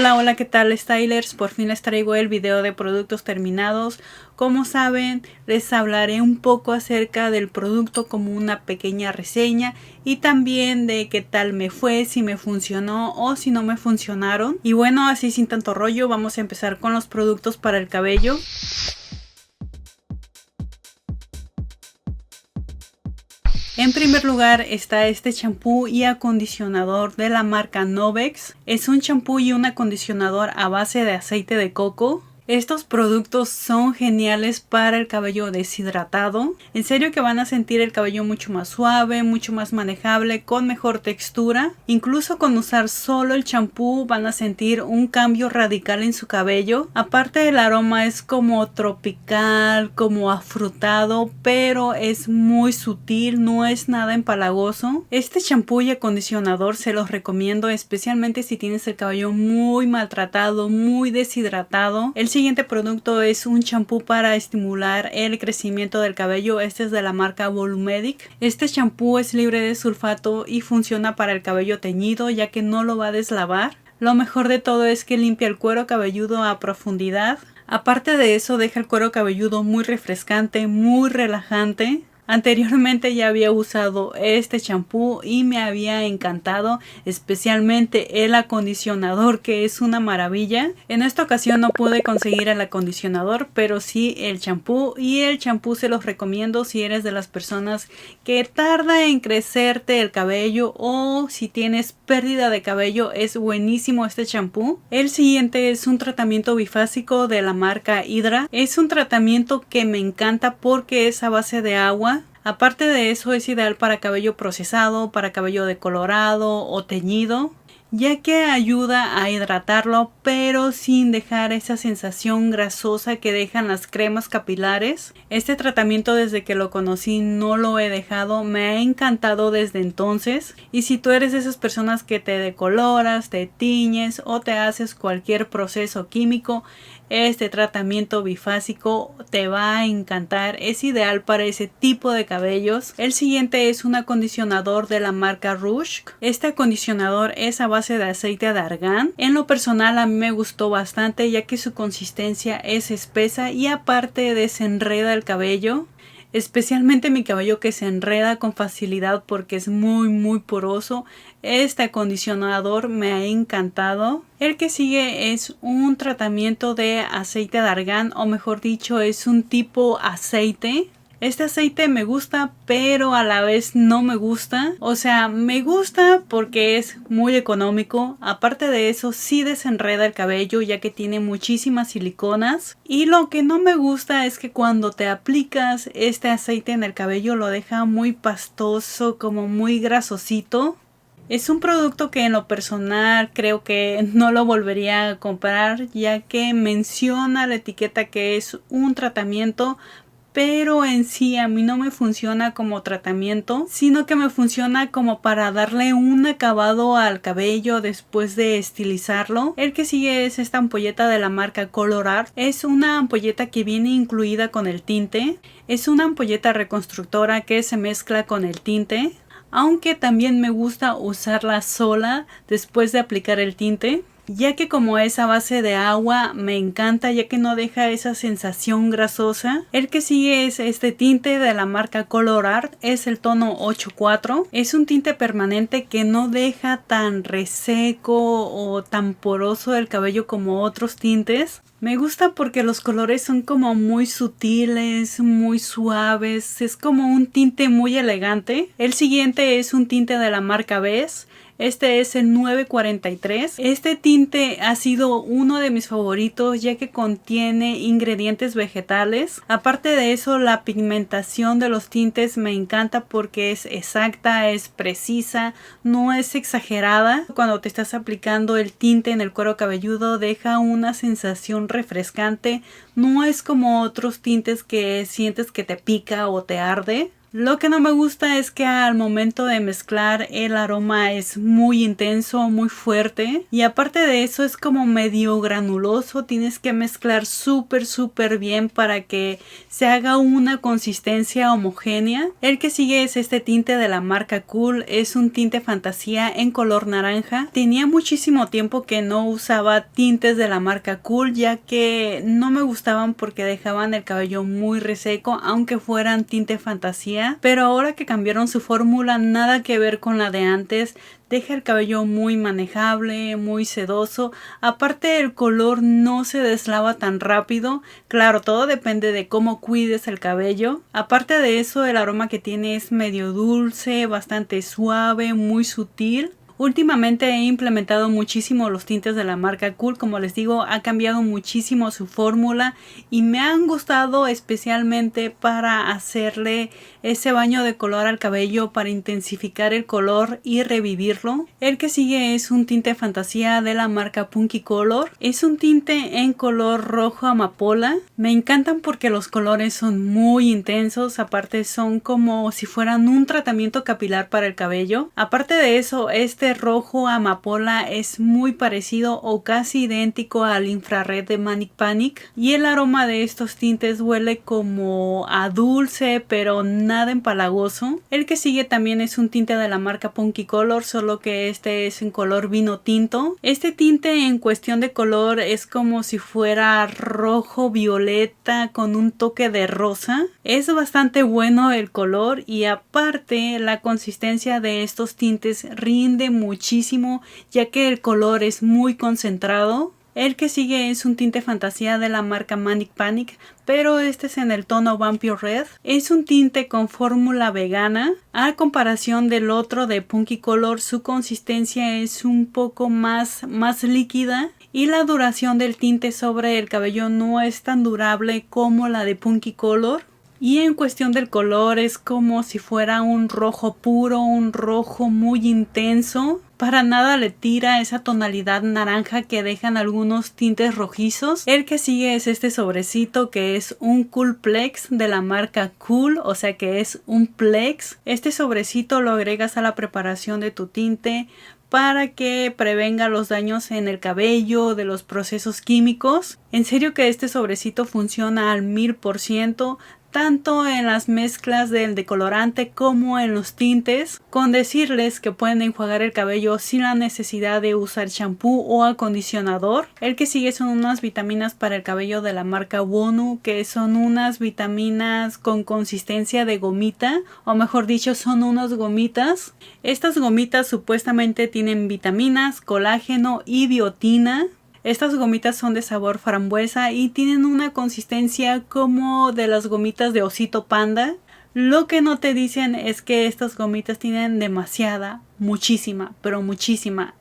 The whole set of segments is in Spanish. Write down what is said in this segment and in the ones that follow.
Hola, ¿qué tal, stylers? Por fin les traigo el video de productos terminados. Como saben, les hablaré un poco acerca del producto como una pequeña reseña y también de qué tal me fue, si me funcionó o si no me funcionaron. Y bueno, así sin tanto rollo, vamos a empezar con los productos para el cabello. En primer lugar está este champú y acondicionador de la marca Novex. Es un champú y un acondicionador a base de aceite de coco. Estos productos son geniales para el cabello deshidratado. En serio que van a sentir el cabello mucho más suave, mucho más manejable, con mejor textura. Incluso con usar solo el champú van a sentir un cambio radical en su cabello. Aparte, el aroma es como tropical, como afrutado, pero es muy sutil, no es nada empalagoso. Este champú y acondicionador se los recomiendo especialmente si tienes el cabello muy maltratado, muy deshidratado. El siguiente producto es un champú para estimular el crecimiento del cabello. Este es de la marca Volumedic. Este champú es libre de sulfato y funciona para el cabello teñido, ya que no lo va a deslavar. Lo mejor de todo es que limpia el cuero cabelludo a profundidad. Aparte de eso, deja el cuero cabelludo muy refrescante, muy relajante. Anteriormente ya había usado este champú y me había encantado, especialmente el acondicionador, que es una maravilla. En esta ocasión no pude conseguir el acondicionador, pero sí el champú, y el champú se los recomiendo si eres de las personas que tarda en crecerte el cabello o si tienes pérdida de cabello. Es buenísimo este champú. El siguiente es un tratamiento bifásico de la marca Hydra. Es un tratamiento que me encanta porque es a base de agua. Aparte de eso, es ideal para cabello procesado, para cabello decolorado o teñido, ya que ayuda a hidratarlo pero sin dejar esa sensación grasosa que dejan las cremas capilares. Este tratamiento, desde que lo conocí, no lo he dejado, me ha encantado desde entonces. Y si tú eres de esas personas que te decoloras, te tiñes o te haces cualquier proceso químico, este tratamiento bifásico te va a encantar, es ideal para ese tipo de cabellos. El siguiente es un acondicionador de la marca Rouge. Este acondicionador es a base de aceite de argán. En lo personal a mí me gustó bastante, ya que su consistencia es espesa y aparte desenreda el cabello. Especialmente mi cabello, que se enreda con facilidad porque es muy poroso. Este acondicionador me ha encantado. El que sigue es un tratamiento de aceite de argán, o mejor dicho, es un tipo aceite. Este aceite me gusta, pero a la vez no me gusta. O sea, me gusta porque es muy económico. Aparte de eso, sí desenreda el cabello, ya que tiene muchísimas siliconas. Y lo que no me gusta es que cuando te aplicas este aceite en el cabello lo deja muy pastoso, como muy grasosito. Es un producto que en lo personal creo que no lo volvería a comprar, ya que menciona la etiqueta que es un tratamiento, pero en sí a mí no me funciona como tratamiento, sino que me funciona como para darle un acabado al cabello después de estilizarlo. El que sigue es esta ampolleta de la marca Colorart. Es una ampolleta que viene incluida con el tinte. Es una ampolleta reconstructora que se mezcla con el tinte, aunque también me gusta usarla sola después de aplicar el tinte, ya que como es a base de agua me encanta, ya que no deja esa sensación grasosa. El que sigue es este tinte de la marca Colorart, es el tono 8.4. Es un tinte permanente que no deja tan reseco o tan poroso el cabello como otros tintes. Me gusta porque los colores son como muy sutiles, muy suaves, es como un tinte muy elegante. El siguiente es un tinte de la marca Bess. Este es el 943. Este tinte ha sido uno de mis favoritos, ya que contiene ingredientes vegetales. Aparte de eso, la pigmentación de los tintes me encanta porque es exacta, es precisa, no es exagerada. Cuando te estás aplicando el tinte en el cuero cabelludo deja una sensación refrescante. No es como otros tintes que sientes que te pica o te arde. Lo que no me gusta es que al momento de mezclar el aroma es muy intenso, muy fuerte, y aparte de eso es como medio granuloso. Tienes que mezclar súper bien para que se haga una consistencia homogénea. El que sigue es este tinte de la marca Cool, es un tinte fantasía en color naranja. Tenía muchísimo tiempo que no usaba tintes de la marca Cool, ya que no me gustaban porque dejaban el cabello muy reseco, aunque fueran tinte fantasía. Pero ahora que cambiaron su fórmula, nada que ver con la de antes. Deja el cabello muy manejable, muy sedoso. Aparte, el color no se deslava tan rápido. Claro, todo depende de cómo cuides el cabello. Aparte de eso, el aroma que tiene es medio dulce, bastante suave, muy sutil. Últimamente he implementado muchísimo los tintes de la marca Cool. Como les digo, ha cambiado muchísimo su fórmula y me han gustado especialmente para hacerle ese baño de color al cabello, para intensificar el color y revivirlo. El que sigue es un tinte fantasía de la marca Punky Color. Es un tinte en color rojo amapola. Me encantan porque los colores son muy intensos. Aparte son como si fueran un tratamiento capilar para el cabello. Aparte de eso, este rojo amapola es muy parecido o casi idéntico al infrared de Manic Panic, y el aroma de estos tintes huele como a dulce pero nada empalagoso. El que sigue también es un tinte de la marca Punky Color, solo que este es en color vino tinto. Este tinte en cuestión de color es como si fuera rojo violeta con un toque de rosa. Es bastante bueno el color y aparte la consistencia de estos tintes rinde muchísimo, ya que el color es muy concentrado. El que sigue es un tinte fantasía de la marca Manic Panic, pero este es en el tono Vampire Red. Es un tinte con fórmula vegana. A comparación del otro de Punky Color, su consistencia es un poco más líquida y la duración del tinte sobre el cabello no es tan durable como la de Punky Color. Y en cuestión del color es como si fuera un rojo puro, un rojo muy intenso. Para nada le tira esa tonalidad naranja que dejan algunos tintes rojizos. El que sigue es este sobrecito que es un Cool Plex de la marca Cool, o sea que es un Plex. Este sobrecito lo agregas a la preparación de tu tinte para que prevenga los daños en el cabello de los procesos químicos. En serio que este sobrecito funciona al 1000%. Tanto en las mezclas del decolorante como en los tintes, con decirles que pueden enjuagar el cabello sin la necesidad de usar shampoo o acondicionador. El que sigue son unas vitaminas para el cabello de la marca Wonu, que son unas vitaminas con consistencia de gomita, o mejor dicho son unas gomitas. Estas gomitas supuestamente tienen vitaminas, colágeno y biotina. Estas gomitas son de sabor frambuesa y tienen una consistencia como de las gomitas de Osito Panda. Lo que no te dicen es que estas gomitas tienen muchísima,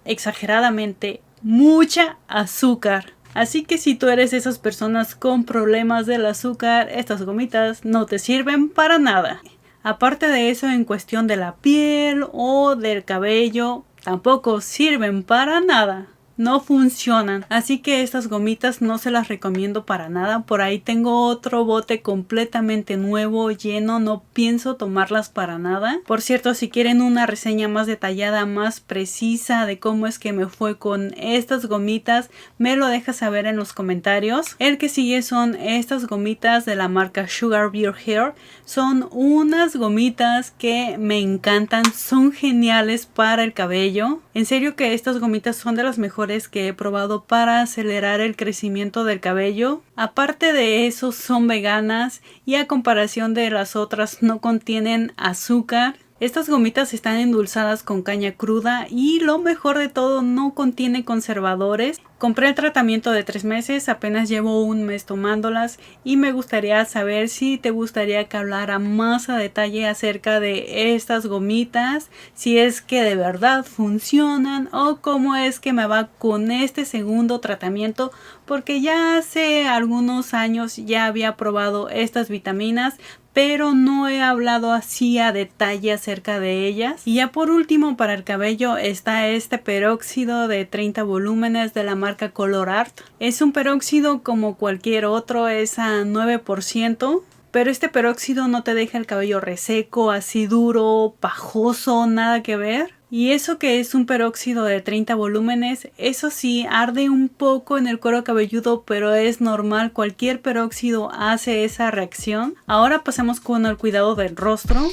exageradamente, mucha azúcar. Así que si tú eres de esas personas con problemas del azúcar, estas gomitas no te sirven para nada. Aparte de eso, en cuestión de la piel o del cabello, tampoco sirven para nada. No funcionan, así que estas gomitas no se las recomiendo para nada. Por ahí tengo otro bote completamente nuevo, lleno, no pienso tomarlas para nada. Por cierto, si quieren una reseña más detallada, más precisa de cómo es que me fue con estas gomitas, me lo dejas saber en los comentarios. El que sigue son estas gomitas de la marca Sugar Beer Hair. Son unas gomitas que me encantan, son geniales para el cabello. En serio que estas gomitas son de las mejores que he probado para acelerar el crecimiento del cabello. Aparte de eso, son veganas y a comparación de las otras no contienen azúcar. Estas gomitas están endulzadas con caña cruda y lo mejor de todo, no contiene conservadores. Compré el tratamiento de 3 meses, apenas llevo un mes tomándolas y me gustaría saber si te gustaría que hablara más a detalle acerca de estas gomitas, si es que de verdad funcionan o cómo es que me va con este segundo tratamiento, porque ya hace algunos años ya había probado estas vitaminas, pero no he hablado así a detalle acerca de ellas. Y ya por último, para el cabello está este peróxido de 30 volúmenes de la marca Color Art. Es un peróxido como cualquier otro, es a 9%. Pero este peróxido no te deja el cabello reseco, así duro, pajoso, nada que ver. Y eso que es un peróxido de 30 volúmenes, eso sí, arde un poco en el cuero cabelludo, pero es normal, cualquier peróxido hace esa reacción. Ahora pasamos con el cuidado del rostro.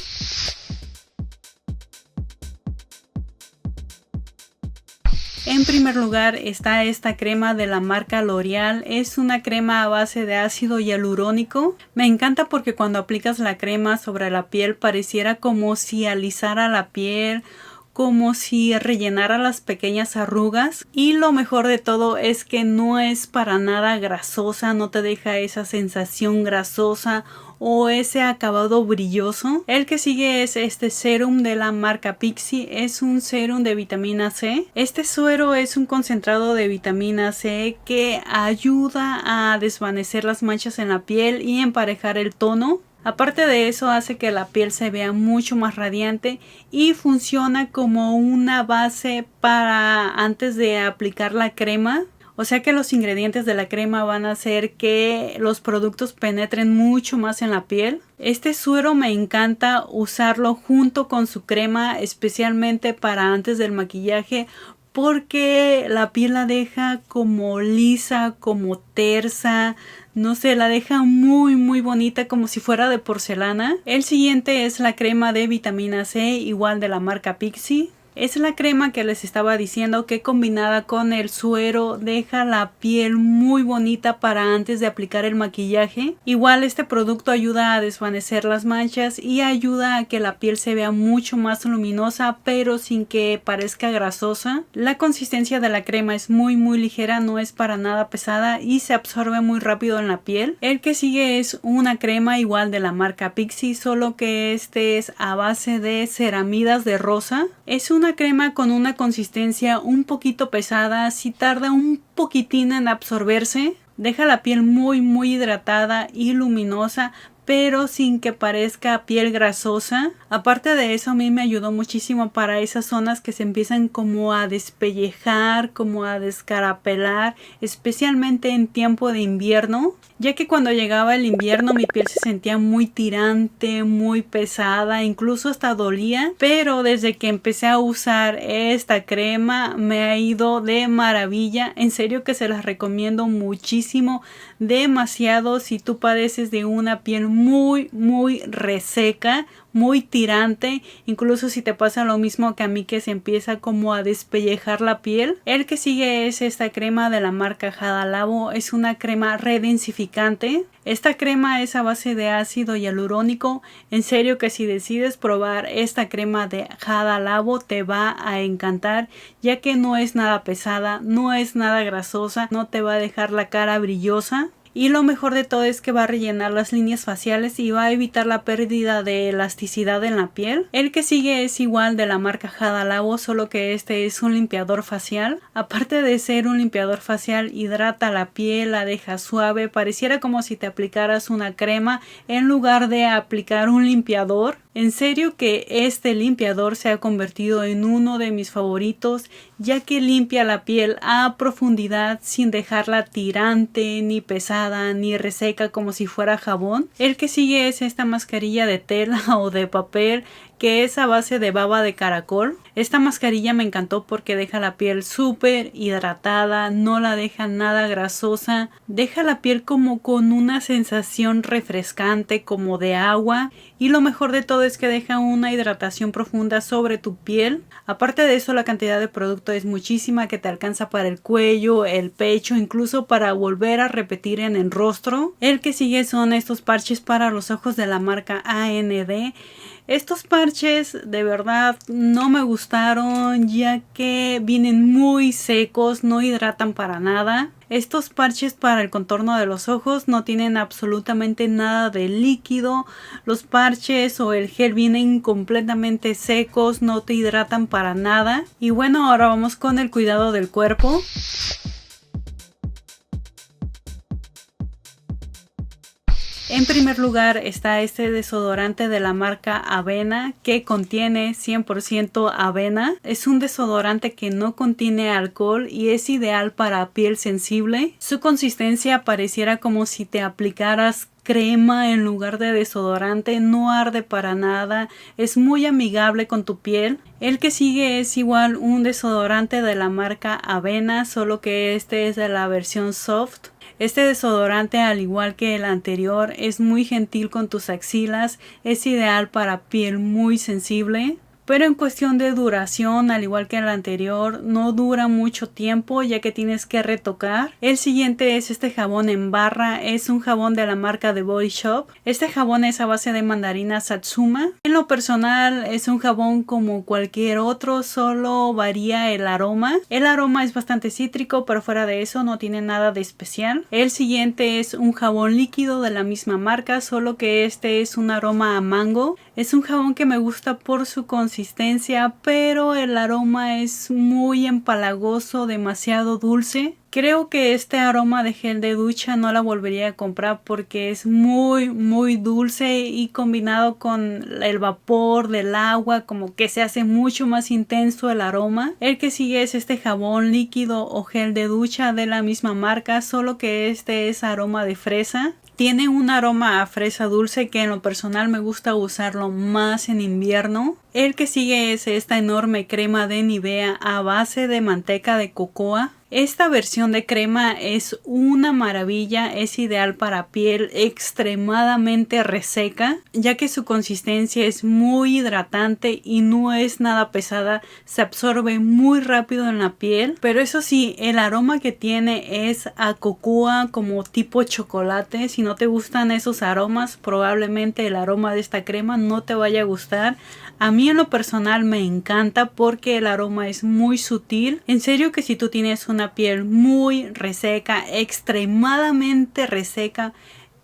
En primer lugar está esta crema de la marca L'Oreal. Es una crema a base de ácido hialurónico. Me encanta porque cuando aplicas la crema sobre la piel pareciera como si alisara la piel, como si rellenara las pequeñas arrugas. Y lo mejor de todo es que no es para nada grasosa, no te deja esa sensación grasosa o ese acabado brilloso. El que sigue es este serum de la marca Pixi. Es un serum de vitamina C. Este suero es un concentrado de vitamina C que ayuda a desvanecer las manchas en la piel y emparejar el tono. Aparte de eso, hace que la piel se vea mucho más radiante y funciona como una base para antes de aplicar la crema. O sea que los ingredientes de la crema van a hacer que los productos penetren mucho más en la piel. Este suero me encanta usarlo junto con su crema, especialmente para antes del maquillaje, porque la piel la deja como lisa, como tersa. No sé, la deja muy bonita, como si fuera de porcelana. El siguiente es la crema de vitamina C, igual de la marca Pixi. Es la crema que les estaba diciendo que combinada con el suero deja la piel muy bonita para antes de aplicar el maquillaje. Igual este producto ayuda a desvanecer las manchas y ayuda a que la piel se vea mucho más luminosa, pero sin que parezca grasosa. La consistencia de la crema es muy ligera, no es para nada pesada y se absorbe muy rápido en la piel. El que sigue es una crema igual de la marca Pixi, solo que este es a base de ceramidas de rosa. Es una crema con una consistencia un poquito pesada, sí tarda un poquitín en absorberse. Deja la piel muy hidratada y luminosa, pero sin que parezca piel grasosa. Aparte de eso, a mí me ayudó muchísimo para esas zonas que se empiezan como a despellejar, como a descarapelar, especialmente en tiempo de invierno, ya que cuando llegaba el invierno mi piel se sentía muy tirante, muy pesada, incluso hasta dolía. Pero desde que empecé a usar esta crema me ha ido de maravilla. En serio que se las recomiendo muchísimo, demasiado, si tú padeces de una piel muy reseca, muy tirante, incluso si te pasa lo mismo que a mí, que se empieza como a despellejar la piel. El que sigue es esta crema de la marca Hada Labo. Es una crema redensificante. Esta crema es a base de ácido hialurónico. En serio que si decides probar esta crema de Hada Labo te va a encantar, ya que no es nada pesada, no es nada grasosa, no te va a dejar la cara brillosa. Y lo mejor de todo es que va a rellenar las líneas faciales y va a evitar la pérdida de elasticidad en la piel. El que sigue es igual de la marca Hada Labo, solo que este es un limpiador facial. Aparte de ser un limpiador facial, hidrata la piel, la deja suave, pareciera como si te aplicaras una crema en lugar de aplicar un limpiador. En serio que este limpiador se ha convertido en uno de mis favoritos, ya que limpia la piel a profundidad sin dejarla tirante, ni pesada, ni reseca como si fuera jabón. El que sigue es esta mascarilla de tela o de papel, que es a base de baba de caracol. Esta mascarilla me encantó porque deja la piel súper hidratada, no la deja nada grasosa, deja la piel como con una sensación refrescante, como de agua, y lo mejor de todo es que deja una hidratación profunda sobre tu piel. Aparte de eso, la cantidad de producto es muchísima, que te alcanza para el cuello, el pecho, incluso para volver a repetir en el rostro. El que sigue son estos parches para los ojos de la marca AND. Estos parches de verdad no me gustaron, ya que vienen muy secos, no hidratan para nada. Estos parches para el contorno de los ojos no tienen absolutamente nada de líquido. Los parches o el gel vienen completamente secos, no te hidratan para nada. Y bueno, ahora vamos con el cuidado del cuerpo. En primer lugar está este desodorante de la marca Avena que contiene 100% avena. Es un desodorante que no contiene alcohol y es ideal para piel sensible. Su consistencia pareciera como si te aplicaras crema en lugar de desodorante, no arde para nada, es muy amigable con tu piel. El que sigue es igual un desodorante de la marca Avena, solo que este es de la versión soft. Este desodorante, al igual que el anterior, es muy gentil con tus axilas, es ideal para piel muy sensible. Pero en cuestión de duración, al igual que el anterior, no dura mucho tiempo ya que tienes que retocar. El siguiente es este jabón en barra, es un jabón de la marca The Body Shop. Este jabón es a base de mandarina Satsuma. En lo personal es un jabón como cualquier otro, solo varía el aroma. El aroma es bastante cítrico, pero fuera de eso no tiene nada de especial. El siguiente es un jabón líquido de la misma marca, solo que este es un aroma a mango. Es un jabón que me gusta por su consistencia, pero el aroma es muy empalagoso, demasiado dulce. Creo que este aroma de gel de ducha no la volvería a comprar porque es muy dulce y combinado con el vapor del agua como que se hace mucho más intenso el aroma. El que sigue es este jabón líquido o gel de ducha de la misma marca, solo que este es aroma de fresa. Tiene un aroma a fresa dulce que en lo personal me gusta usarlo más en invierno. El que sigue es esta enorme crema de Nivea a base de manteca de cocoa. Esta versión de crema es una maravilla, es ideal para piel extremadamente reseca, ya que su consistencia es muy hidratante y no es nada pesada, se absorbe muy rápido en la piel, pero eso sí, el aroma que tiene es a cocoa como tipo chocolate. Si no te gustan esos aromas, probablemente el aroma de esta crema no te vaya a gustar. A mí en lo personal me encanta porque el aroma es muy sutil. En serio que si tú tienes una piel muy reseca, extremadamente reseca,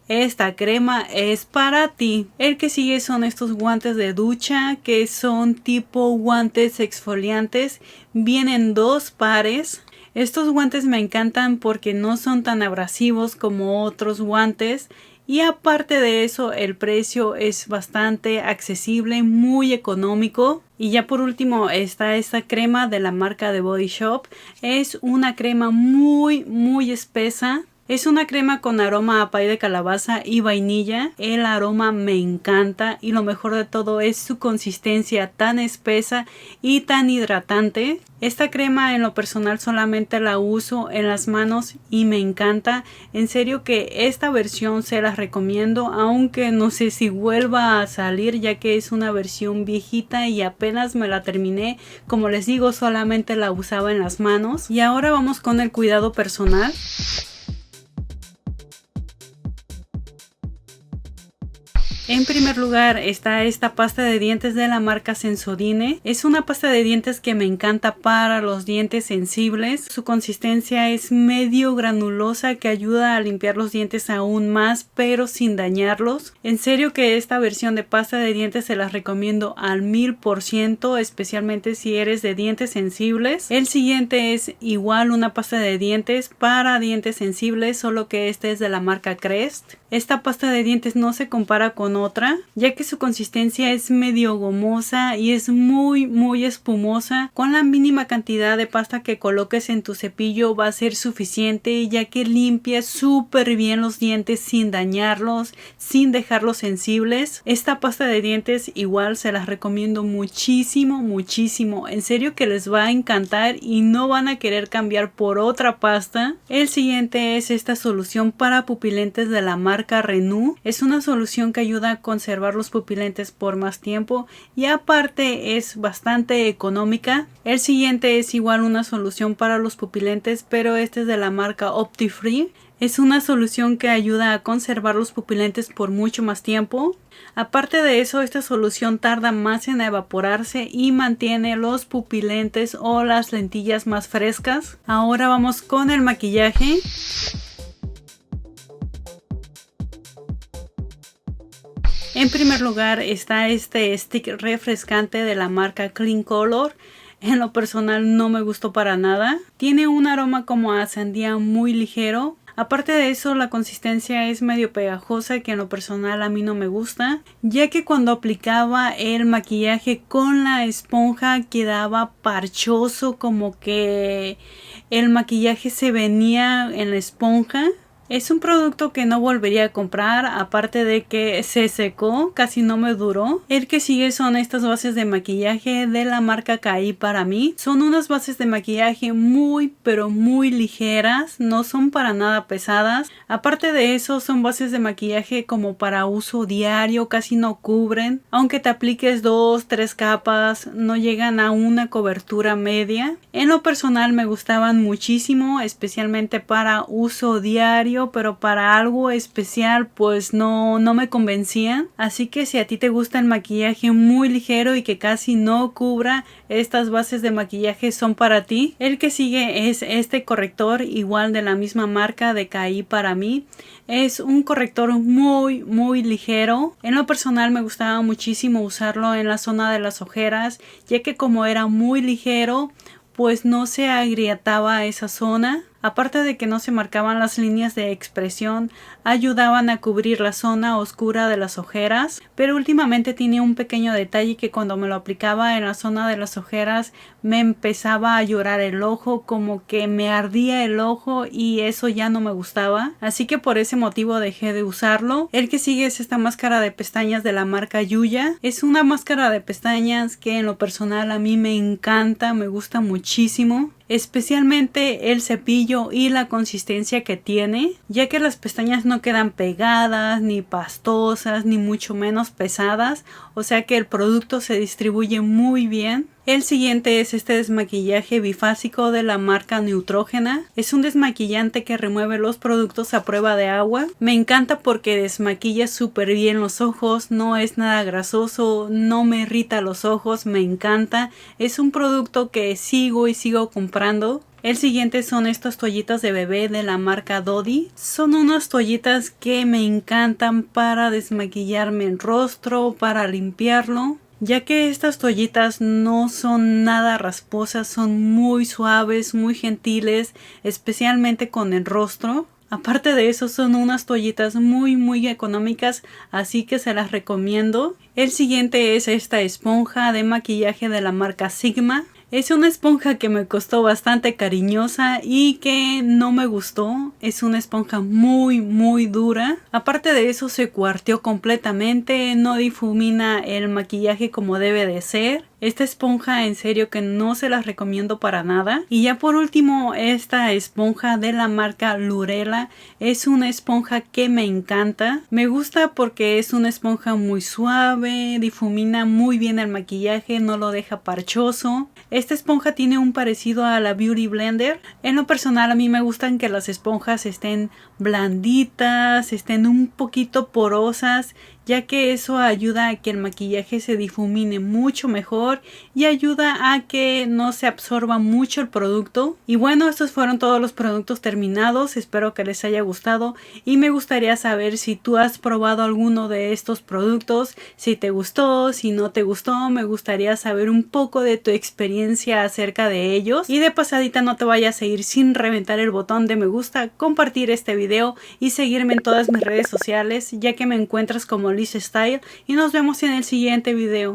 esta crema es para ti. El que sigue son estos guantes de ducha que son tipo guantes exfoliantes. Vienen dos pares. Estos guantes me encantan porque no son tan abrasivos como otros guantes. Y aparte de eso, el precio es bastante accesible, muy económico. Y ya por último está esta crema de la marca The Body Shop. Es una crema muy espesa. Es una crema con aroma a pay de calabaza y vainilla. El aroma me encanta y lo mejor de todo es su consistencia tan espesa y tan hidratante. Esta crema en lo personal solamente la uso en las manos y me encanta. En serio que esta versión se las recomiendo, aunque no sé si vuelva a salir ya que es una versión viejita y apenas me la terminé. Como les digo, solamente la usaba en las manos. Y ahora vamos con el cuidado personal. En primer lugar está esta pasta de dientes de la marca Sensodyne. Es una pasta de dientes que me encanta para los dientes sensibles. Su consistencia es medio granulosa que ayuda a limpiar los dientes aún más, pero sin dañarlos. En serio que esta versión de pasta de dientes se las recomiendo al 1000%, especialmente si eres de dientes sensibles. El siguiente es igual una pasta de dientes para dientes sensibles, solo que este es de la marca Crest. Esta pasta de dientes no se compara con otra, ya que su consistencia es medio gomosa y es muy espumosa. Con la mínima cantidad de pasta que coloques en tu cepillo va a ser suficiente, ya que limpia súper bien los dientes sin dañarlos, sin dejarlos sensibles. Esta pasta de dientes igual se las recomiendo muchísimo. En serio que les va a encantar y no van a querer cambiar por otra pasta. El siguiente es esta solución para pupilentes de la marca Renew. Es una solución que ayuda a conservar los pupilentes por más tiempo y aparte es bastante económica. El siguiente es igual una solución para los pupilentes, pero este es de la marca OptiFree. Es una solución que ayuda a conservar los pupilentes por mucho más tiempo. Aparte de eso, esta solución tarda más en evaporarse y mantiene los pupilentes o las lentillas más frescas. Ahora vamos con el maquillaje. En primer lugar está este stick refrescante de la marca Clean Color. En lo personal no me gustó para nada. Tiene un aroma como a sandía muy ligero. Aparte de eso, la consistencia es medio pegajosa, que en lo personal a mí no me gusta, ya que cuando aplicaba el maquillaje con la esponja quedaba parchoso, como que el maquillaje se venía en la esponja. Es un producto que no volvería a comprar, aparte de que se secó, casi no me duró. El que sigue son estas bases de maquillaje de la marca Kai para mí. Son unas bases de maquillaje muy pero muy ligeras, no son para nada pesadas. Aparte de eso, son bases de maquillaje como para uso diario, casi no cubren. Aunque te apliques 2-3 capas, no llegan a una cobertura media. En lo personal me gustaban muchísimo, especialmente para uso diario, pero para algo especial pues no me convencían. Así que si a ti te gusta el maquillaje muy ligero y que casi no cubra, estas bases de maquillaje son para ti. El que sigue es este corrector, igual de la misma marca de Kai para mí. Es un corrector muy ligero. En lo personal me gustaba muchísimo usarlo en la zona de las ojeras, ya que como era muy ligero pues no se agrietaba esa zona. Aparte de que no se marcaban las líneas de expresión, ayudaban a cubrir la zona oscura de las ojeras. Pero últimamente tenía un pequeño detalle, que cuando me lo aplicaba en la zona de las ojeras me empezaba a llorar el ojo, como que me ardía el ojo, y eso ya no me gustaba. Así que por ese motivo dejé de usarlo. El que sigue es esta máscara de pestañas de la marca Yuya. Es una máscara de pestañas que en lo personal a mí me encanta, me gusta muchísimo. Especialmente el cepillo y la consistencia que tiene, ya que las pestañas no quedan pegadas, ni pastosas, ni mucho menos pesadas, o sea que el producto se distribuye muy bien. El siguiente es este desmaquillaje bifásico de la marca Neutrogena. Es un desmaquillante que remueve los productos a prueba de agua. Me encanta porque desmaquilla súper bien los ojos, no es nada grasoso, no me irrita los ojos, me encanta. Es un producto que sigo comprando. El siguiente son estas toallitas de bebé de la marca Dodi. Son unas toallitas que me encantan para desmaquillarme el rostro, para limpiarlo, ya que estas toallitas no son nada rasposas, son muy suaves, muy gentiles, especialmente con el rostro. Aparte de eso, son unas toallitas muy económicas, así que se las recomiendo. El siguiente es esta esponja de maquillaje de la marca Sigma. Es una esponja que me costó bastante cariñosa y que no me gustó. Es una esponja muy dura. Aparte de eso, se cuarteó completamente, no difumina el maquillaje como debe de ser. Esta esponja en serio que no se las recomiendo para nada. Y ya por último, esta esponja de la marca Lurela. Es una esponja que me encanta. Me gusta porque es una esponja muy suave, difumina muy bien el maquillaje, no lo deja parchoso. Esta esponja tiene un parecido a la Beauty Blender. En lo personal a mí me gustan que las esponjas estén blanditas, estén un poquito porosas, ya que eso ayuda a que el maquillaje se difumine mucho mejor y ayuda a que no se absorba mucho el producto. Y bueno, estos fueron todos los productos terminados. Espero que les haya gustado y me gustaría saber si tú has probado alguno de estos productos, si te gustó, si no te gustó. Me gustaría saber un poco de tu experiencia acerca de ellos. Y de pasadita, no te vayas a ir sin reventar el botón de me gusta, compartir este video y seguirme en todas mis redes sociales, ya que me encuentras como Liz Style, y nos vemos en el siguiente video.